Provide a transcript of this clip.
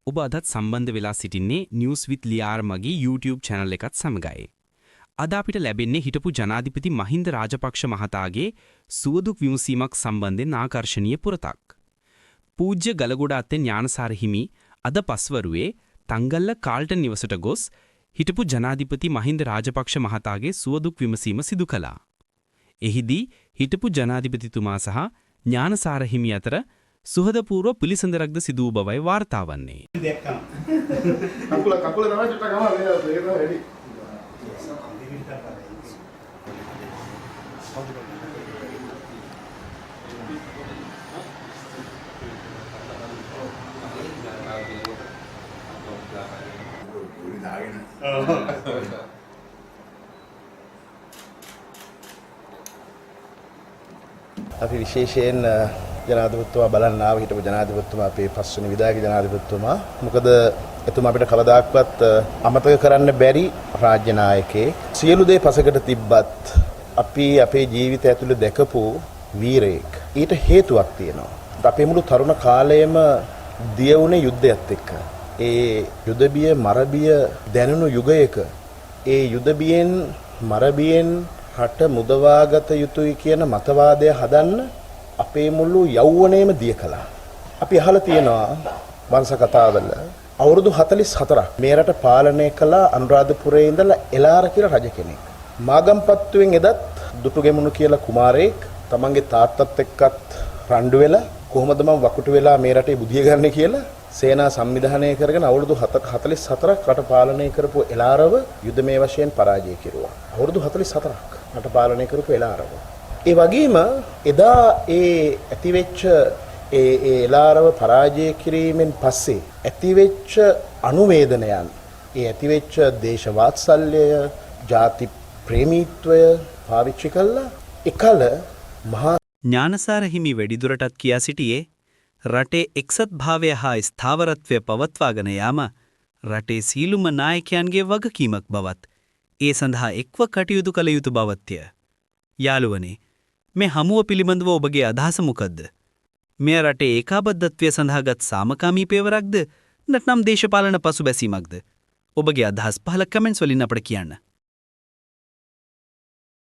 ඔබ අදත් සම්බන්ධ වෙලා සිටින්නේ නිවුස් විත් ලියාර් මගේ YouTube channel එකත් සමගයි. අද අපිට ලැබෙන්නේ හිටපු ජනාධිපති මහින්ද රාජපක්ෂ මහතාගේ සුවදුක් විමසීමක් සම්බන්ධයෙන් ආකර්ශනීය පුරතක්. පූජ්‍ය ගලගොඩ අත්තේ ඥානසාර හිමි අද පස්වරුවේ තංගල්ල කාල්ටන් නිවසට ගොස් හිටපු ජනාධිපති මහින්ද රාජපක්ෂ මහතාගේ සුවදුක් විමසීම සිදු කළා. එහිදී හිටපු ජනාධිපතිතුමා සහ ඥානසාර හිමි අතර සුහදපූර්ව පිළිසඳරක්ද සිදු වූ බවයි වාර්තා වන්නේ. කකුල තමයි චුට්ටක් ගමන මේ වැඩි. අපි විශේෂයෙන් ජනාධිපතිතුමා බලන්න ආව හිටපු ජනාධිපතිතුමා අපේ පස්වෙනි විදායක ජනාධිපතිතුමා. මොකද එතුමා අපිට කවදාක්වත් අමතක කරන්න බැරි රාජ්‍ය නායකයෙක්. සියලු දේ පසකට තිබ්බත් අපි අපේ ජීවිතය ඇතුළේ දැකපු වීරයෙක්. ඊට හේතුවක් තියෙනවා. අපේ මුළු තරුණ කාලයම දිය වුණේ යුද්ධයත් එක්ක. ඒ යුද බිය මරබිය දැනුණු යුගයක ඒ යුද බියෙන් මරබියෙන් රට මුදවාගත යුතුයි කියන මතවාදය හදන්න අපේ මුළු යෞවනයේම දිය කළා. අපි අහලා තියෙනවා වංශ කතාවල අවුරුදු 44ක් මේ රට පාලනය කළ අනුරාධපුරයේ ඉඳලා එලාර කියලා රජ කෙනෙක්. මාගම්පත්තුවෙන් එදත් දුටුගෙමුණු කියලා කුමාරයෙක් තමන්ගේ තාත්තත් එක්කත් රණ්ඩු වෙලා කොහොමද මම වකුටු වෙලා මේ රටේ බුදිය ගන්න කියලා සේනා සංවිධානය කරගෙන අවුරුදු 44ක් රට පාලනය කරපු එලාරව යුද්ධමය වශයෙන් පරාජය කෙරුවා. අවුරුදු 44ක් රට පාලනය කරපු එලාරව. ඒ වගේම එදා ඒ ඇතිවෙච්ච ඒ එලාරව පරාජය කිරීමෙන් පස්සේ ඇතිවෙච්ච අනුවේදනයන් ඒ ඇතිවෙච්ච දේශවාත්සල්‍යය ජාති ප්‍රේමීත්වය පාවිච්චි කළා එකල මහා ඥානසාර හිමි වැඩිදුරටත් කියා සිටියේ රටේ එක්සත් භාවය හා ස්ථාවරත්වය පවත්වාගෙන යාම රටේ සීලුම නායකයන්ගේ වගකීමක් බවත් ඒ සඳහා එක්ව කටයුතු කළ යුතු බවත්ය. යාළුවනේ මේ හමුව පිළිබඳව ඔබගේ අදහස මොකද්ද? මෙය රටේ ඒකාබද්ධත්වය සඳහාගත් සාමකාමී පෙරවරක්ද නැත්නම් දේශපාලන පසුබැසීමක්ද? ඔබගේ අදහස් පහළ කමෙන්ට්ස් වලින් අපට කියන්න.